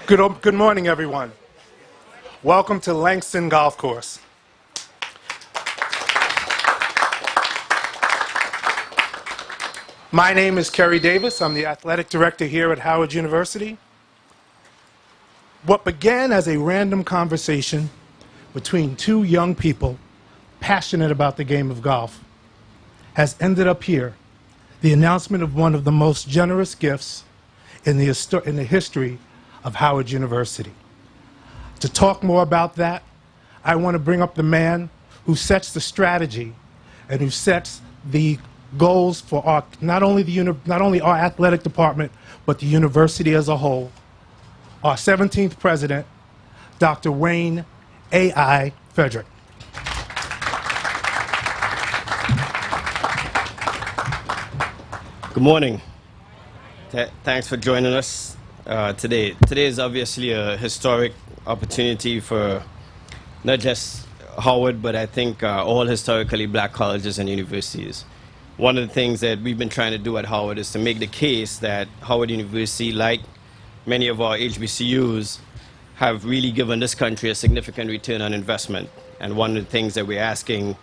Good morning, everyone. Welcome to Langston Golf Course. My name is Kerry Davis. I'm the athletic director here at Howard University. What began as a random conversation between two young people passionate about the game of golf has ended up here, the announcement of one of the most generous gifts in the history of Howard University. To talk more about that, I want to bring up the man who sets the strategy and who sets the goals for not only our athletic department, but the university as a whole, our 17th president, Dr. Wayne A.I. Frederick. Good morning. Thanks for joining us today. Today is obviously a historic opportunity for not just Howard, but I think all historically black colleges and universities. One of the things that we've been trying to do at Howard is to make the case that Howard University, like many of our HBCUs, have really given this country a significant return on investment. And one of the things that we're asking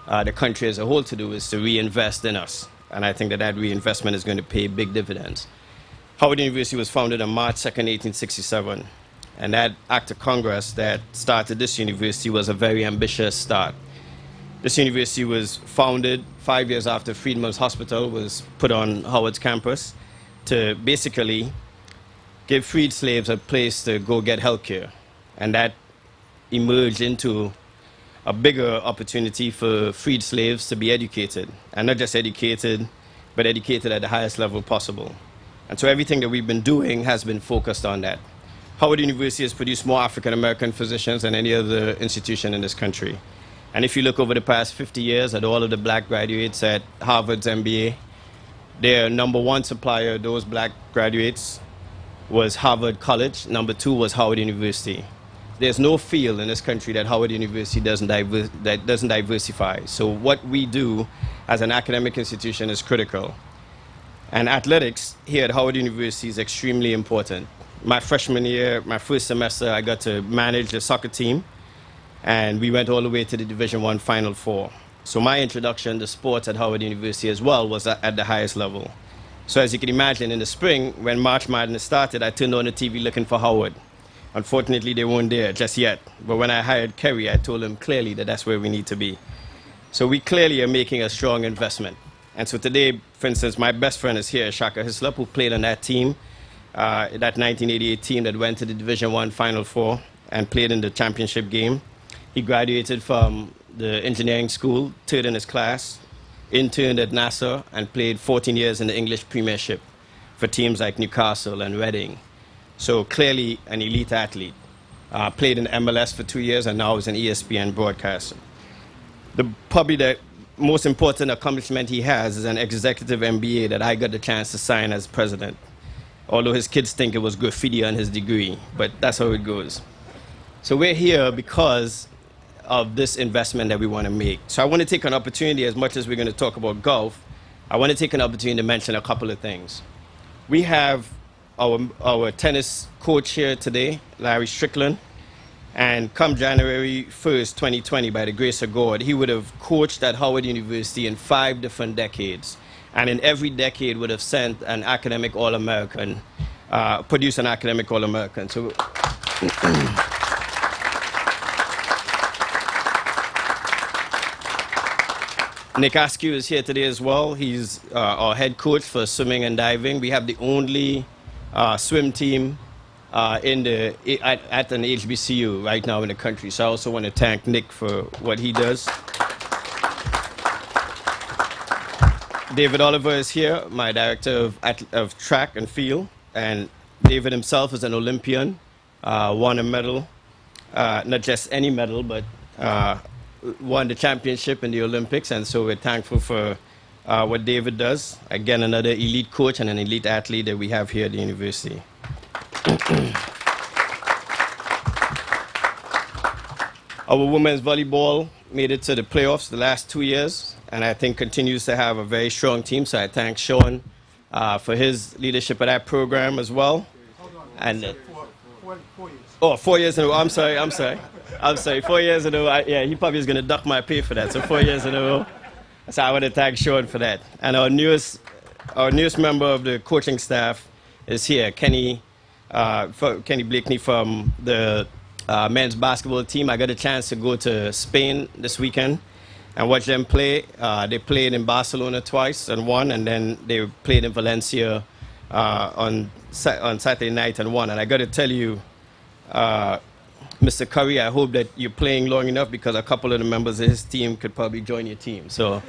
the country as a whole to do is to reinvest in us. And I think that that reinvestment is going to pay big dividends. Howard University was founded on March 2nd, 1867. And that act of Congress that started this university was a very ambitious start. This university was founded 5 years after Freedman's Hospital was put on Howard's campus to basically give freed slaves a place to go get health care. And that emerged into a bigger opportunity for freed slaves to be educated. And not just educated, but educated at the highest level possible. And so everything that we've been doing has been focused on that. Howard University has produced more African American physicians than any other institution in this country. And if you look over the past 50 years at all of the black graduates at Harvard's MBA, their number one supplier of those black graduates was Harvard College. Number two was Howard University. There's no field in this country that Howard University doesn't diversify. So what we do as an academic institution is critical. And athletics here at Howard University is extremely important. My freshman year, my first semester, I got to manage the soccer team, and we went all the way to the Division I Final Four. So my introduction to sports at Howard University as well was at the highest level. So as you can imagine, in the spring, when March Madness started, I turned on the TV looking for Howard. Unfortunately, they weren't there just yet. But when I hired Kerry, I told him clearly that that's where we need to be. So we clearly are making a strong investment. And so today, for instance, my best friend is here, Shaka Hislop, who played on that team, that 1988 team that went to the Division I Final Four and played in the championship game. He graduated from the engineering school, third in his class, interned at NASA, and played 14 years in the English Premiership for teams like Newcastle and Reading. So clearly an elite athlete. Played in MLS for 2 years and now is an ESPN broadcaster. Probably the most important accomplishment he has is an executive MBA that I got the chance to sign as president. Although his kids think it was graffiti on his degree, but that's how it goes. So we're here because of this investment that we want to make. So I want to take an opportunity, as much as we're going to talk about golf, I want to take an opportunity to mention a couple of things. We have our tennis coach here today, Larry Strickland, and come January 1st, 2020, by the grace of God, he would have coached at Howard University in 5 different decades, and in every decade would have sent an academic All-American, produced an academic All-American. So Nick Askew is here today as well. He's our head coach for swimming and diving. We have the only swim team at an HBCU right now in the country. So I also want to thank Nick for what he does. David Oliver is here, my director of track and field. And David himself is an Olympian, won a medal, not just any medal, but won the championship in the Olympics, and so we're thankful for what David does. Again, another elite coach and an elite athlete that we have here at the university. Our women's volleyball made it to the playoffs the last 2 years, and I think continues to have a very strong team, so I thank Sean for his leadership of that program as well. Hold on. And Oh, 4 years in a row. I'm sorry. I'm sorry. I'm sorry. 4 years in a row. Yeah, he probably is going to duck my pay for that. So 4 years in a row. So I want to thank Sean for that. And our newest member of the coaching staff is here, Kenny Blakeney from the men's basketball team. I got a chance to go to Spain this weekend and watch them play. They played in Barcelona twice and won, and then they played in Valencia on Saturday night and won. And I got to tell you, Mr. Curry, I hope that you're playing long enough because a couple of the members of his team could probably join your team. So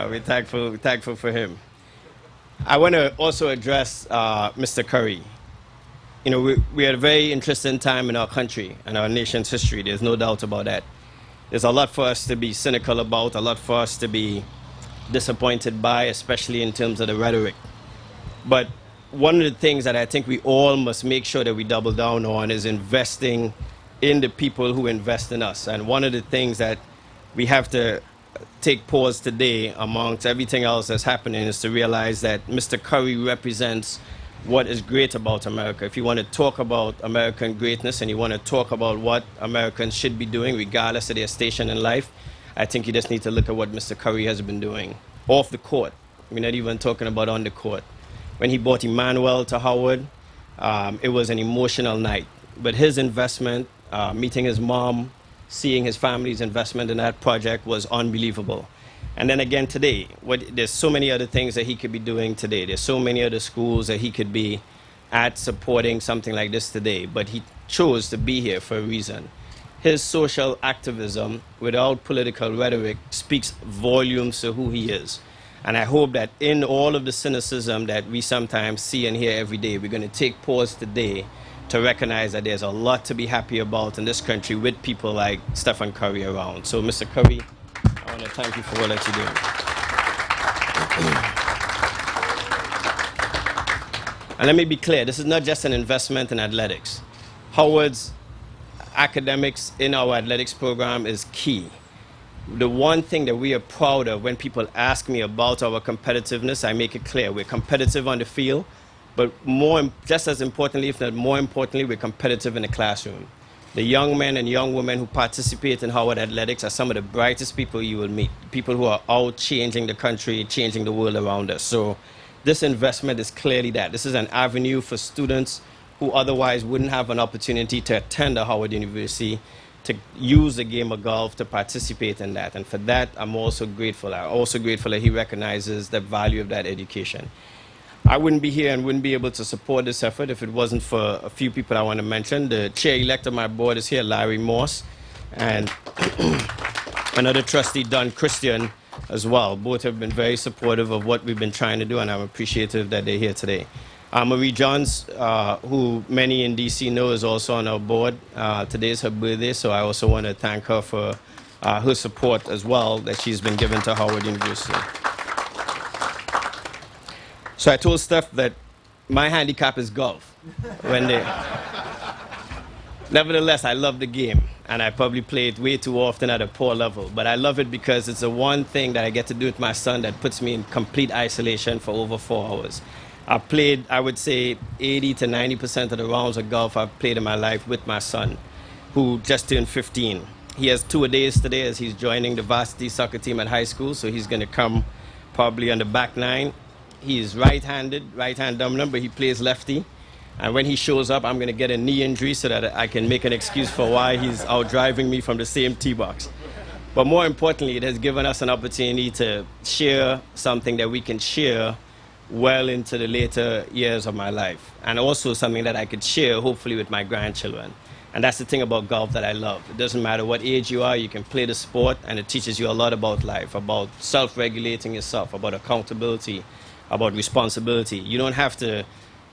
we're thankful for him. I want to also address Mr. Curry. You know, we're at a very interesting time in our country and our nation's history. There's no doubt about that. There's a lot for us to be cynical about, a lot for us to be disappointed by, especially in terms of the rhetoric. But one of the things that I think we all must make sure that we double down on is investing in the people who invest in us. And one of the things that we have to take pause today amongst everything else that's happening is to realize that Mr. Curry represents what is great about America. If you want to talk about American greatness and you want to talk about what Americans should be doing regardless of their station in life, I think you just need to look at what Mr. Curry has been doing off the court. We're not even talking about on the court. When he brought Emmanuel to Howard, it was an emotional night. But his investment, meeting his mom, seeing his family's investment in that project was unbelievable. And then again today, there's so many other things that he could be doing today. There's so many other schools that he could be at supporting something like this today. But he chose to be here for a reason. His social activism, without political rhetoric, speaks volumes to who he is. And I hope that in all of the cynicism that we sometimes see and hear every day, we're going to take pause today to recognize that there's a lot to be happy about in this country with people like Stephen Curry around. So, Mr. Curry, I want to thank you for all that you're doing. And let me be clear, this is not just an investment in athletics. Howard's academics in our athletics program is key. The one thing that we are proud of when people ask me about our competitiveness, I make it clear. We're competitive on the field, but just as importantly, if not more importantly, we're competitive in the classroom. The young men and young women who participate in Howard Athletics are some of the brightest people you will meet, people who are out changing the country, changing the world around us. So this investment is clearly that. This is an avenue for students who otherwise wouldn't have an opportunity to attend a Howard University, to use the game of golf, to participate in that. And for that, I'm also grateful. I'm also grateful that he recognizes the value of that education. I wouldn't be here and wouldn't be able to support this effort if it wasn't for a few people I want to mention. The chair-elect of my board is here, Larry Morse, and another trustee, Don Christian, as well. Both have been very supportive of what we've been trying to do, and I'm appreciative that they're here today. Marie Johns, who many in D.C. know, is also on our board. Today is her birthday, so I also want to thank her for her support as well that she's been given to Howard University. So I told Steph that my handicap is golf. Nevertheless, I love the game, and I probably play it way too often at a poor level. But I love it because it's the one thing that I get to do with my son that puts me in complete isolation for over 4 hours. I've played, I would say, 80 to 90% of the rounds of golf I've played in my life with my son, who just turned 15. He has 2-a-days today as he's joining the varsity soccer team at high school, so he's going to come probably on the back nine. He's right-handed, right-hand dominant, but he plays lefty. And when he shows up, I'm going to get a knee injury so that I can make an excuse for why he's out driving me from the same tee box. But more importantly, it has given us an opportunity to share something that we can share well into the later years of my life. And also something that I could share, hopefully, with my grandchildren. And that's the thing about golf that I love. It doesn't matter what age you are, you can play the sport, and it teaches you a lot about life, about self-regulating yourself, about accountability, about responsibility. You don't have to,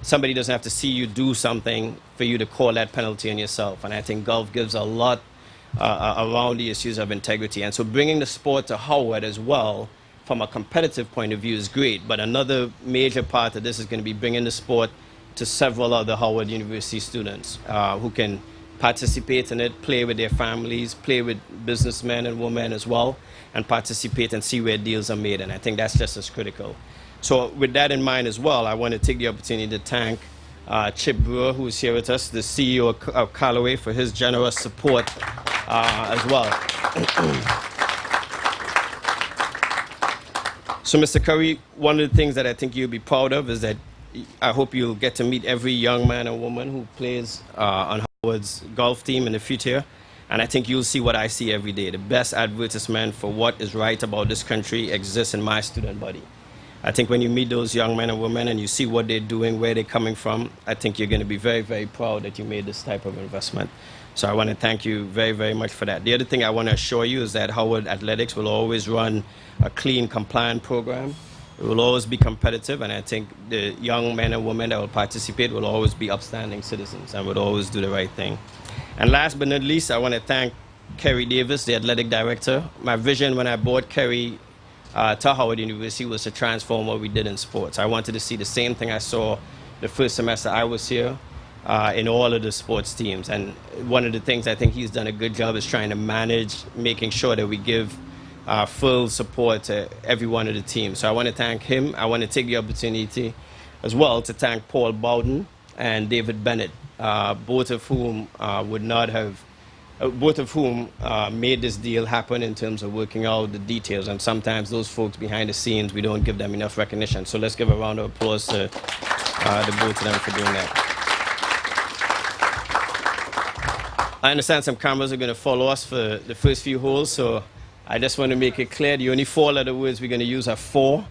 somebody doesn't have to see you do something for you to call that penalty on yourself. And I think golf gives a lot around the issues of integrity. And so bringing the sport to Howard as well, from a competitive point of view, is great. But another major part of this is going to be bringing the sport to several other Howard University students who can participate in it, play with their families, play with businessmen and women as well, and participate and see where deals are made. And I think that's just as critical. So with that in mind as well, I want to take the opportunity to thank Chip Brewer, who is here with us, the CEO of Callaway, for his generous support as well. So, Mr. Curry, one of the things that I think you'll be proud of is that I hope you'll get to meet every young man and woman who plays on Howard's golf team in the future. And I think you'll see what I see every day. The best advertisement for what is right about this country exists in my student body. I think when you meet those young men and women and you see what they're doing, where they're coming from, I think you're going to be very, very proud that you made this type of investment. So I want to thank you very, very much for that. The other thing I want to assure you is that Howard Athletics will always run a clean, compliant program. It will always be competitive, and I think the young men and women that will participate will always be upstanding citizens and will always do the right thing. And last but not least, I want to thank Kerry Davis, the athletic director. My vision when I brought Kerry to Howard University was to transform what we did in sports. I wanted to see the same thing I saw the first semester I was here in all of the sports teams. And one of the things I think he's done a good job is trying to manage, making sure that we give full support to every one of the teams. So I want to thank him. I want to take the opportunity as well to thank Paul Bowden and David Bennett, both of whom made this deal happen in terms of working out the details. And sometimes those folks behind the scenes, we don't give them enough recognition. So let's give a round of applause to the both of them for doing that. I understand some cameras are going to follow us for the first few holes, so I just want to make it clear the only four-letter words we're going to use are four.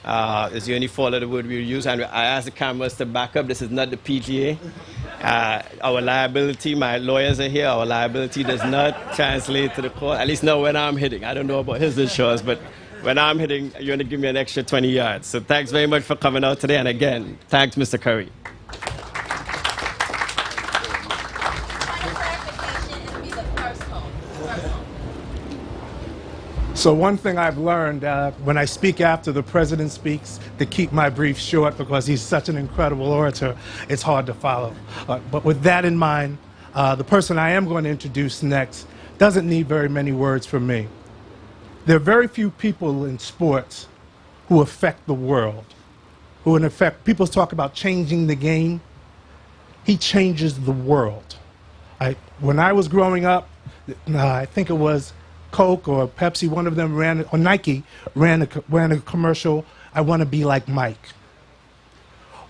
It's the only four-letter word we'll use. And I asked the cameras to back up. This is not the PGA. Our liability, my lawyers are here. Our liability does not translate to the court, at least not when I'm hitting. I don't know about his insurance, but when I'm hitting, you're going to give me an extra 20 yards. So thanks very much for coming out today. And again, thanks, Mr. Curry. So one thing I've learned when I speak after the president speaks, to keep my brief short because he's such an incredible orator, it's hard to follow. But with that in mind, the person I am going to introduce next doesn't need very many words from me. There are very few people in sports who affect the world, who in effect, people talk about changing the game. He changes the world. When I was growing up, I think it was Coke or Pepsi, one of them ran, or Nike ran a commercial, I want to be like Mike.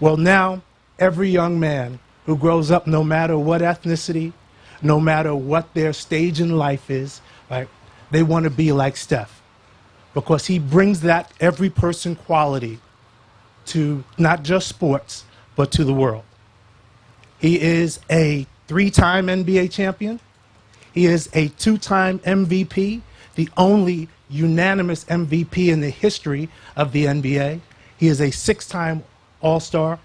Well, now every young man who grows up, no matter what ethnicity, no matter what their stage in life is, right, they want to be like Steph, because he brings that every person quality to not just sports, but to the world. He is a 3-time NBA champion. He is a 2-time MVP, the only unanimous MVP in the history of the NBA. He is a 6-time All-Star.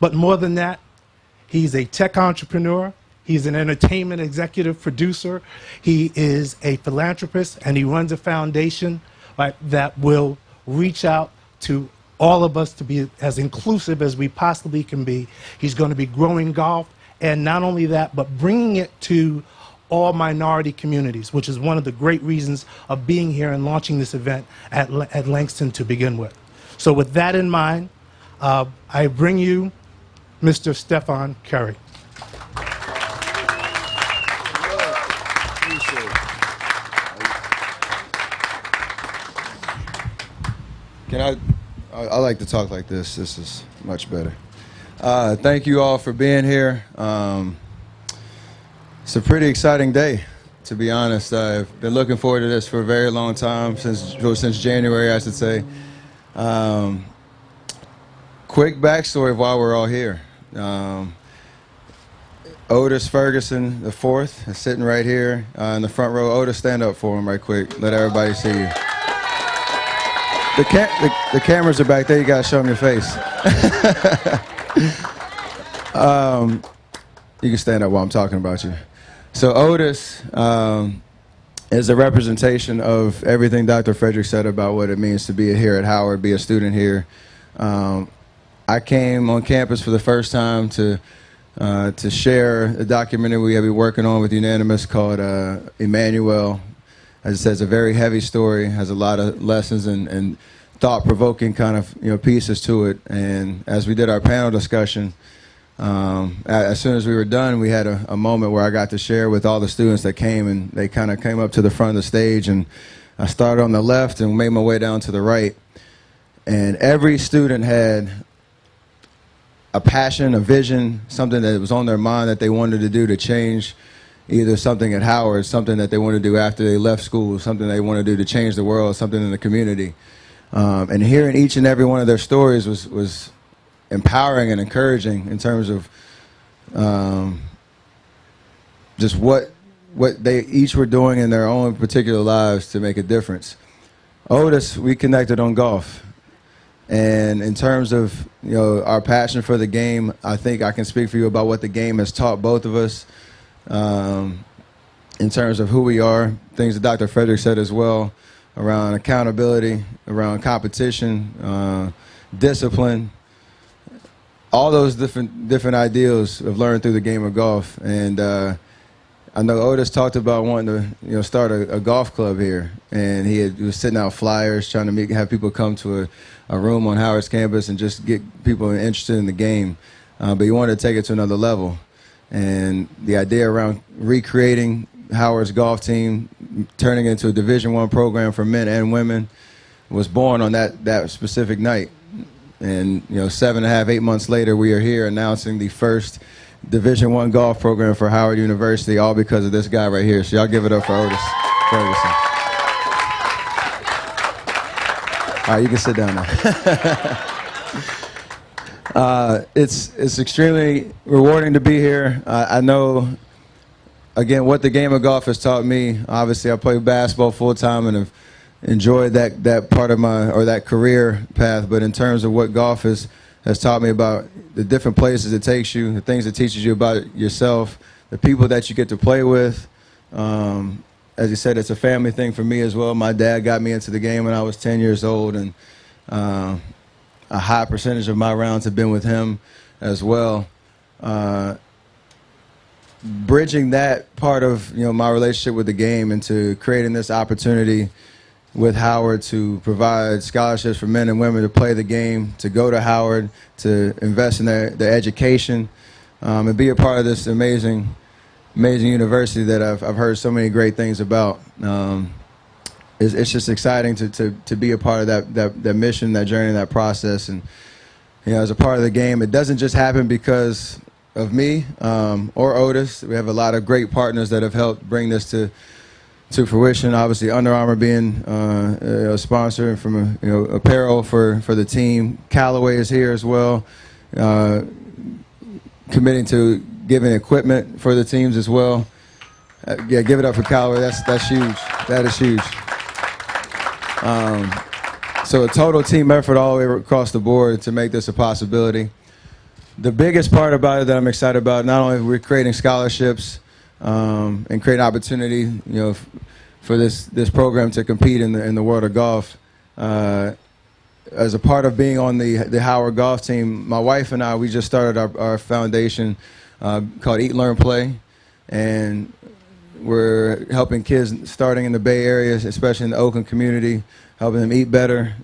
But more than that, he's a tech entrepreneur. He's an entertainment executive producer. He is a philanthropist, and he runs a foundation that will reach out to all of us to be as inclusive as we possibly can be. He's going to be growing golf, and not only that, but bringing it to all minority communities, which is one of the great reasons of being here and launching this event at Langston to begin with. So with that in mind, I bring you Mr. Stephen Curry. I like to talk like this. This is much better. Thank you all for being here. It's a pretty exciting day, to be honest. I've been looking forward to this for a very long time, since January, I should say. Quick backstory of why we're all here. Otis Ferguson IV is sitting right here in the front row. Otis, stand up for him right quick. Let everybody see you. The cameras are back there. You got to show them your face. You can stand up while I'm talking about you. So Otis is a representation of everything Dr. Frederick said about what it means to be here at Howard, be a student here. I came on campus for the first time to share a documentary we have been working on with Unanimous called Emmanuel. As it says, a very heavy story, has a lot of lessons and thought-provoking kind of pieces to it. And as we did our panel discussion, As soon as we were done, we had a moment where I got to share with all the students that came, and they kind of came up to the front of the stage, and I started on the left and made my way down to the right. And every student had a passion, a vision, something that was on their mind that they wanted to do to change either something at Howard, something that they wanted to do after they left school, something they wanted to do to change the world, something in the community. And hearing each and every one of their stories was empowering and encouraging in terms of just what they each were doing in their own particular lives to make a difference. Otis, we connected on golf. And in terms of our passion for the game, I think I can speak for you about what the game has taught both of us in terms of who we are, things that Dr. Frederick said as well, around accountability, around competition, discipline, all those different ideals of learning through the game of golf. And I know Otis talked about wanting to start a golf club here, and he was sending out flyers trying to have people come to a room on Howard's campus and just get people interested in the game. But he wanted to take it to another level. And the idea around recreating Howard's golf team, turning it into a Division I program for men and women, was born on that specific night. And 7.5, 8 months later, we are here announcing the first Division I golf program for Howard University, all because of this guy right here. So y'all give it up for Otis Ferguson. All right, you can sit down now. It's extremely rewarding to be here. I know, again, what the game of golf has taught me. Obviously, I play basketball full time and have enjoyed that part of that career path. But in terms of what golf has taught me about the different places it takes you, the things it teaches you about yourself, the people that you get to play with. As you said, it's a family thing for me as well. My dad got me into the game when I was 10 years old, and a high percentage of my rounds have been with him as well. Bridging that part of my relationship with the game into creating this opportunity with Howard to provide scholarships for men and women to play the game, to go to Howard, to invest in their education, and be a part of this amazing university that I've heard so many great things about. It's just exciting to be a part of that mission, that journey, that process. And as a part of the game, it doesn't just happen because of me or Otis. We have a lot of great partners that have helped bring this to fruition. Obviously, Under Armour being a sponsor from apparel for the team. Callaway is here as well, committing to giving equipment for the teams as well. Yeah, give it up for Callaway. That's huge. That is huge. So a total team effort all the way across the board to make this a possibility. The biggest part about it that I'm excited about, not only we're creating scholarships and creating opportunity, for this program to compete in the world of golf. As a part of being on the Howard golf team, my wife and I, we just started our foundation called Eat, Learn, Play, and we're helping kids starting in the Bay Area, especially in the Oakland community, helping them eat better,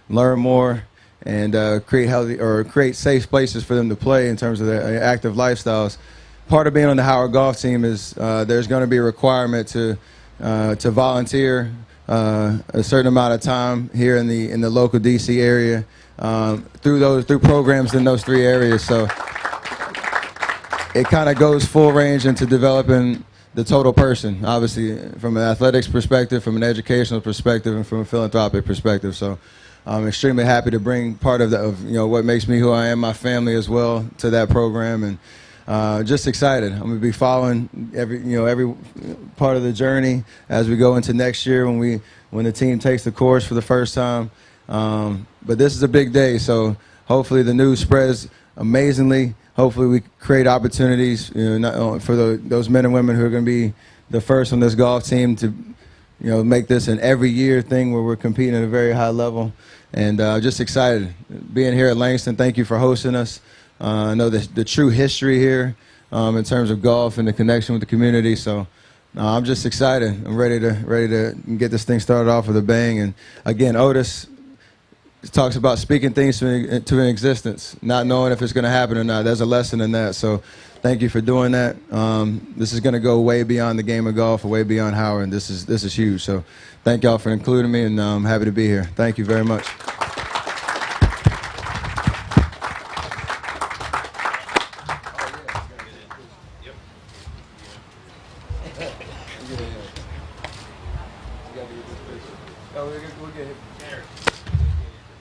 learn more, and create safe places for them to play in terms of their active lifestyles. Part of being on the Howard golf team is there's going to be a requirement to volunteer a certain amount of time here in the local DC area through programs in those three areas. So it kind of goes full range into developing the total person, obviously from an athletics perspective, from an educational perspective, and from a philanthropic perspective. So I'm extremely happy to bring part of what makes me who I am, my family as well, to that program, and just excited. I'm going to be following every part of the journey as we go into next year when the team takes the course for the first time. But this is a big day, so hopefully the news spreads amazingly. Hopefully we create opportunities for those men and women who are going to be the first on this golf team to make this an every year thing where we're competing at a very high level. And just excited being here at Langston. Thank you for hosting us. I know the true history here in terms of golf and the connection with the community. So I'm just excited. I'm ready to get this thing started off with a bang. And again, Otis, talks about speaking things to an existence, not knowing if it's going to happen or not. There's a lesson in that. So thank you for doing that. This is going to go way beyond the game of golf, way beyond Howard, and this is huge. So thank y'all for including me, and I'm happy to be here. Thank you very much.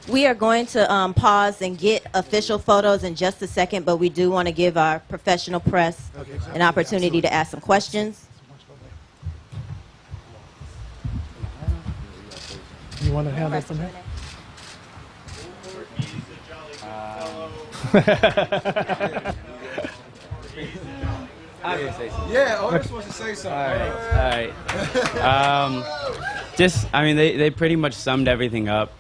We are going to pause and get official photos in just a second, but we do want to give our professional press an opportunity to ask some questions. You want to handle from here? Yeah, Otis wants to say something. All right. I mean, they pretty much summed everything up.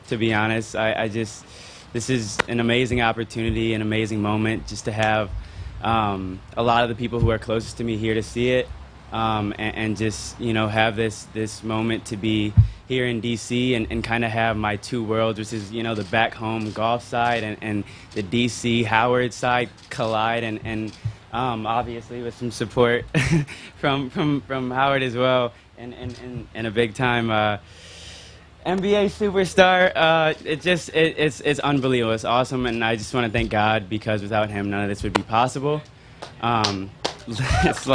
To be honest, this is an amazing opportunity, an amazing moment, just to have a lot of the people who are closest to me here to see it, and just, you know, have this moment to be here in DC and kind of have my two worlds, which is, you know, the back home golf side and the DC Howard side collide, and obviously with some support from Howard as well, and a big time NBA superstar. It's unbelievable. It's awesome, and I just want to thank God, because without him, none of this would be possible. It's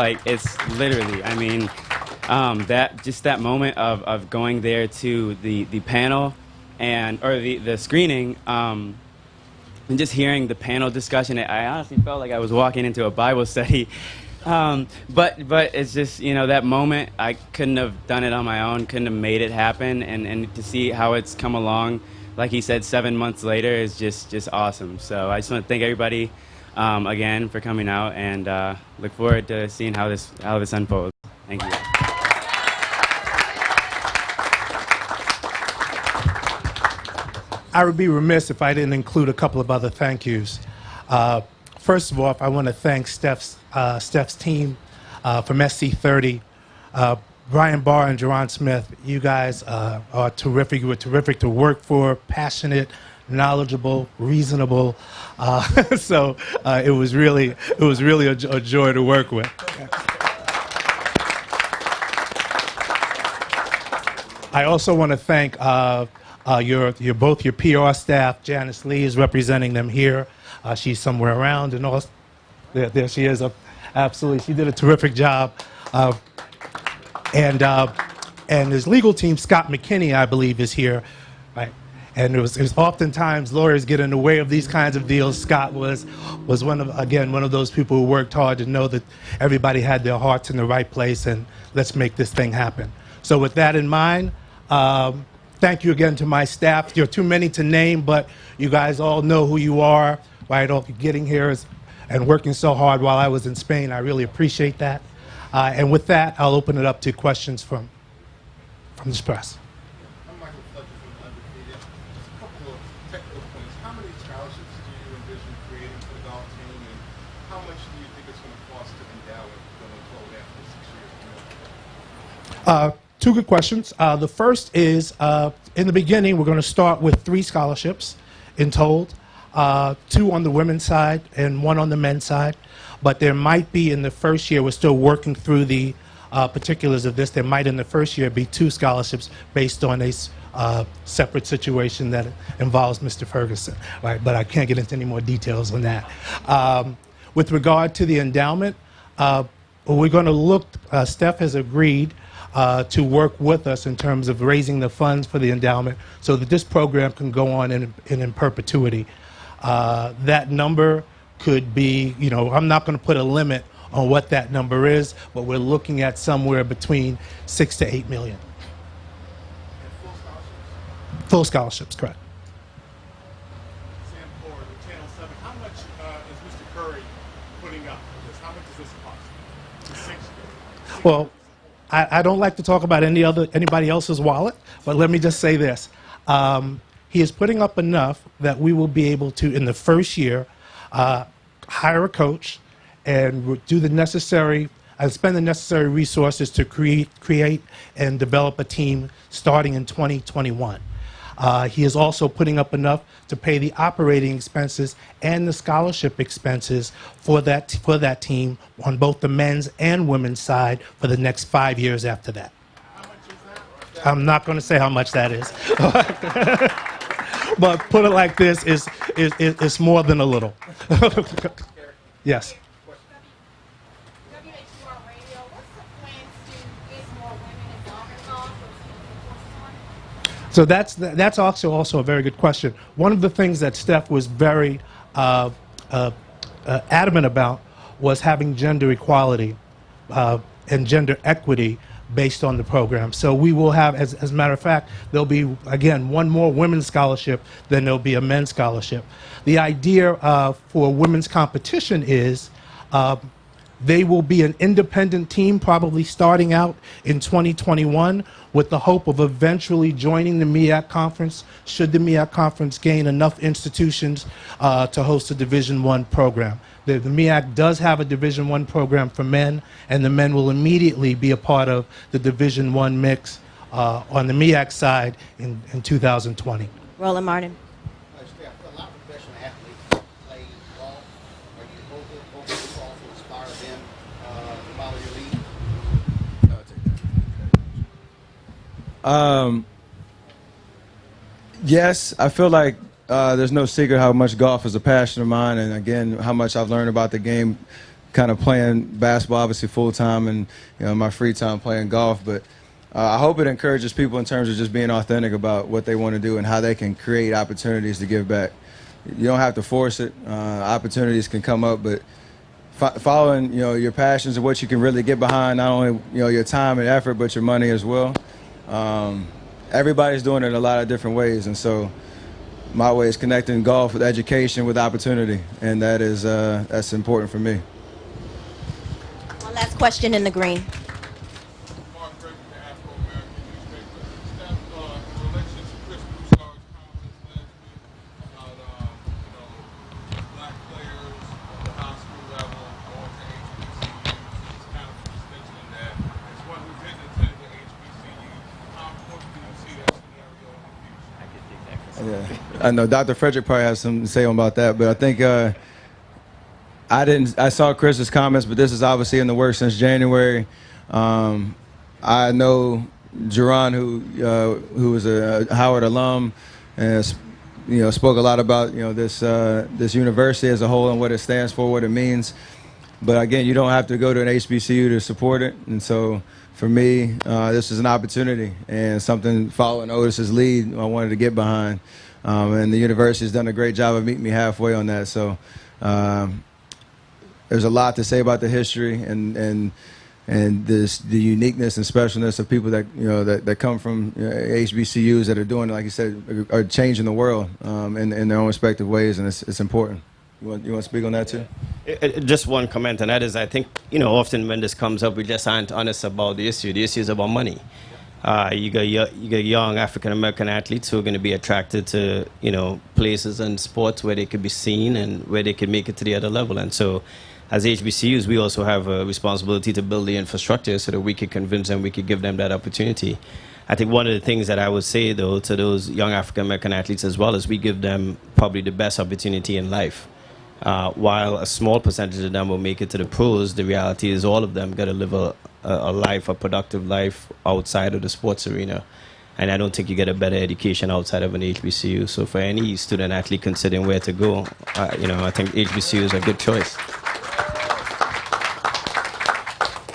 literally, I mean, that moment of going there to the panel or the screening, and just hearing the panel discussion. I honestly felt like I was walking into a Bible study. But it's just, you know, that moment, I couldn't have done it on my own, couldn't have made it happen, and to see how it's come along, like he said, 7 months later, is just awesome. So I just want to thank everybody again for coming out, and look forward to seeing how this unfolds. Thank you. I would be remiss if I didn't include a couple of other thank yous. First of all, I want to thank Steph's team from SC30. Brian Barr and Jerron Smith, you guys are terrific. You were terrific to work for, passionate, knowledgeable, reasonable. So it was really a joy to work with. I also want to thank both your PR staff. Janice Lee is representing them here. She's somewhere around, and also there she is. Absolutely, she did a terrific job. And his legal team, Scott McKinney, I believe, is here, right? And it was oftentimes lawyers get in the way of these kinds of deals. Scott was one of those people who worked hard to know that everybody had their hearts in the right place, and let's make this thing happen. So with that in mind, thank you again to my staff. You're too many to name, but you guys all know who you are, right? Getting here and working so hard while I was in Spain. I really appreciate that. And with that, I'll open it up to questions from the press. I'm Michael Fletcher from Undefeated. Just a couple of technical points. How many scholarships do you envision creating for the golf team, and how much do you think it's going to cost to endow it going forward after 6 years? Two good questions. The first is, in the beginning, we're going to start with 3 scholarships in total, 2 on the women's side and 1 on the men's side. But there might be in the first year, we're still working through the particulars of this, there might in the first year be 2 scholarships based on a separate situation that involves Mr. Ferguson, right? But I can't get into any more details on that. With regard to the endowment, we're going to look, Steph has agreed to work with us in terms of raising the funds for the endowment so that this program can go on in perpetuity. That number could be, you know, I'm not going to put a limit on what that number is, but we're looking at somewhere between 6 to 8 million. And full scholarships? Full scholarships, correct. Sam Ford with Channel 7. How much is Mr. Curry putting up for this? How much does this cost? For 6 years? Well, I don't like to talk about anybody else's wallet, but let me just say this. He is putting up enough that we will be able to, in the first year, hire a coach and do the necessary, spend the necessary resources to create and develop a team starting in 2021. He is also putting up enough to pay the operating expenses and the scholarship expenses for that team on both the men's and women's side for the next 5 years after that. I'm not going to say how much that is. But put it like this, it's more than a little. Yes. WHUR Radio, what's the plans to get more women involved in golf or courses on? So that's also a very good question. One of the things that Steph was very adamant about was having gender equality and gender equity based on the program. So we will have, as a matter of fact, there'll be, again, one more women's scholarship than there'll be a men's scholarship. The idea for women's competition is they will be an independent team, probably starting out in 2021, with the hope of eventually joining the MEAC conference, should the MEAC conference gain enough institutions to host a Division I program. The MEAC does have a Division I program for men, and the men will immediately be a part of the Division I mix on the MEAC side in 2020. Roland Martin. Steph, a lot of professional athletes play golf. Are you hoping this also inspire them to follow your lead? Yes, I feel like there's no secret how much golf is a passion of mine, and again, how much I've learned about the game, kind of playing basketball, obviously full time, and my free time playing golf. But I hope it encourages people in terms of just being authentic about what they want to do and how they can create opportunities to give back. You don't have to force it. Opportunities can come up, but following your passions and what you can really get behind, not only your time and effort, but your money as well. Everybody's doing it in a lot of different ways, and so my way is connecting golf with education, with opportunity, and that's important for me. One last question in the green. Mark Gregory, the Afro-American newspaper. Steph, in relation to Chris Broussard's comments last week about, black players at the high school level going to HBCUs, he's kind of extension that. As one who didn't attend the HBCU, how important do you see that scenario in the future? Yeah, I know Dr. Frederick probably has something to say about that, but I think I saw Chris's comments, but this is obviously in the works since January. I know Jerron, who was a Howard alum, and spoke a lot about this university as a whole and what it stands for, what it means. But again, you don't have to go to an HBCU to support it, and so for me, this is an opportunity and something following Otis's lead I wanted to get behind. And the university has done a great job of meeting me halfway on that. So there's a lot to say about the history and the uniqueness and specialness of people that come from HBCUs that are doing, like you said, are changing the world in their own respective ways, and it's important. You want to speak on that too? Just one comment, and that is, I think, often when this comes up, we just aren't honest about the issue. The issue is about money. You got young African American athletes who are going to be attracted to places and sports where they could be seen and where they could make it to the other level. And so, as HBCUs, we also have a responsibility to build the infrastructure so that we could convince them, we could give them that opportunity. I think one of the things that I would say, though, to those young African American athletes as well is we give them probably the best opportunity in life. While a small percentage of them will make it to the pros, the reality is all of them got to live a life, a productive life outside of the sports arena. And I don't think you get a better education outside of an HBCU. So for any student athlete considering where to go, I think HBCU is a good choice.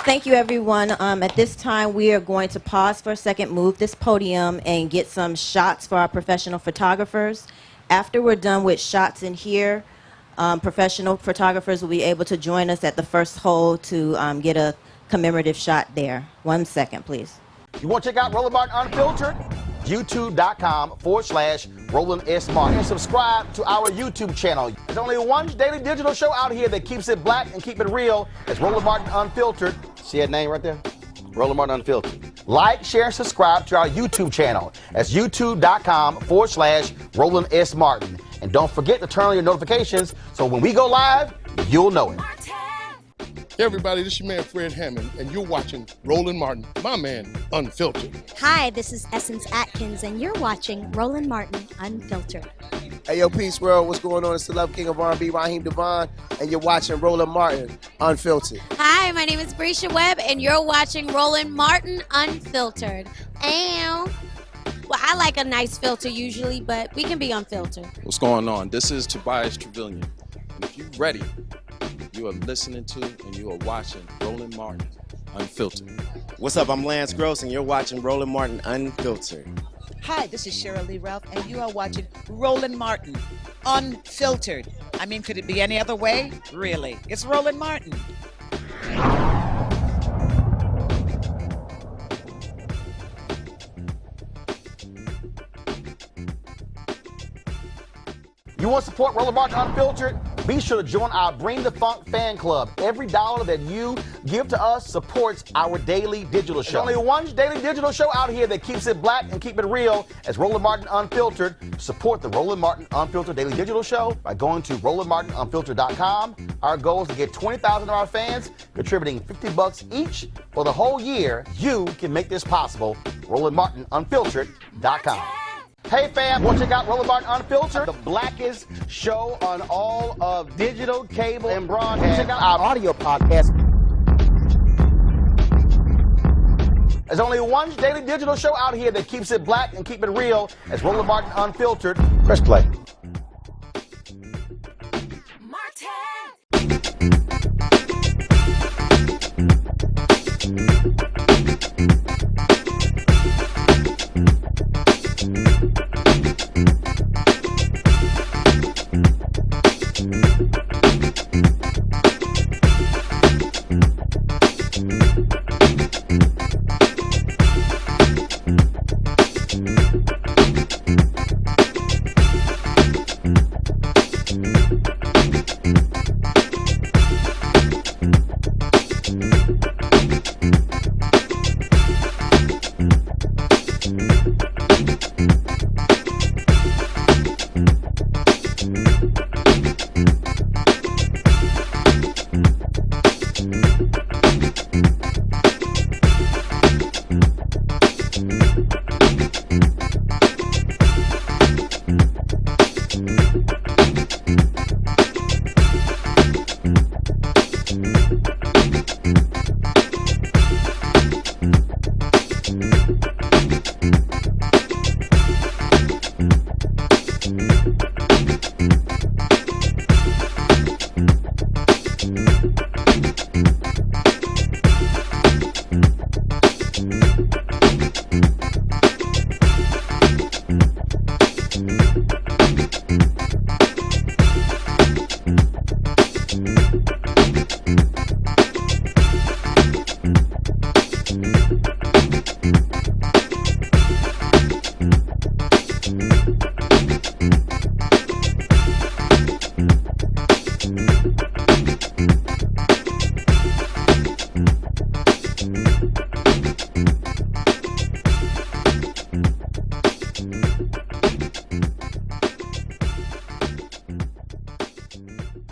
Thank you, everyone. At this time, we are going to pause for a second, move this podium, and get some shots for our professional photographers. After we're done with shots in here, professional photographers will be able to join us at the first hole to get a commemorative shot there. 1 second, please. You want to check out Roland Martin Unfiltered? YouTube.com/Roland S. Martin. And subscribe to our YouTube channel. There's only one daily digital show out here that keeps it black and keep it real. It's Roland Martin Unfiltered. See that name right there? Roland Martin Unfiltered. Like, share, and subscribe to our YouTube channel. That's YouTube.com/Roland S. Martin. And don't forget to turn on your notifications so when we go live, you'll know it. Hey everybody, this is your man Fred Hammond, and you're watching Roland Martin, my man, Unfiltered. Hi, this is Essence Atkins, and you're watching Roland Martin Unfiltered. Hey, yo, Peace World, what's going on? It's the Love King of R&B, Raheem Devon, and you're watching Roland Martin Unfiltered. Hi, my name is Brescia Webb, and you're watching Roland Martin Unfiltered. Ow. Well, I like a nice filter usually, but we can be unfiltered. What's going on? This is Tobias Trevelyan. And if you're ready, you are listening to and you are watching Roland Martin Unfiltered. What's up? I'm Lance Gross, and you're watching Roland Martin Unfiltered. Hi, this is Cheryl Lee Ralph, and you are watching Roland Martin Unfiltered. I mean, could it be any other way? Really? It's Roland Martin. You want to support Roland Martin Unfiltered? Be sure to join our Bring the Funk fan club. Every dollar that you give to us supports our daily digital show. There's only one daily digital show out here that keeps it black and keep it real as Roland Martin Unfiltered. Support the Roland Martin Unfiltered daily digital show by going to RolandMartinUnfiltered.com. Our goal is to get 20,000 of our fans contributing $50 each for the whole year. You can make this possible. RolandMartinUnfiltered.com. Hey fam, want to check out Roland Martin Unfiltered, the blackest show on all of digital, cable, and broadcast. Check out our audio podcast. There's only one daily digital show out here that keeps it black and keep it real as Roland Martin Unfiltered. Press play.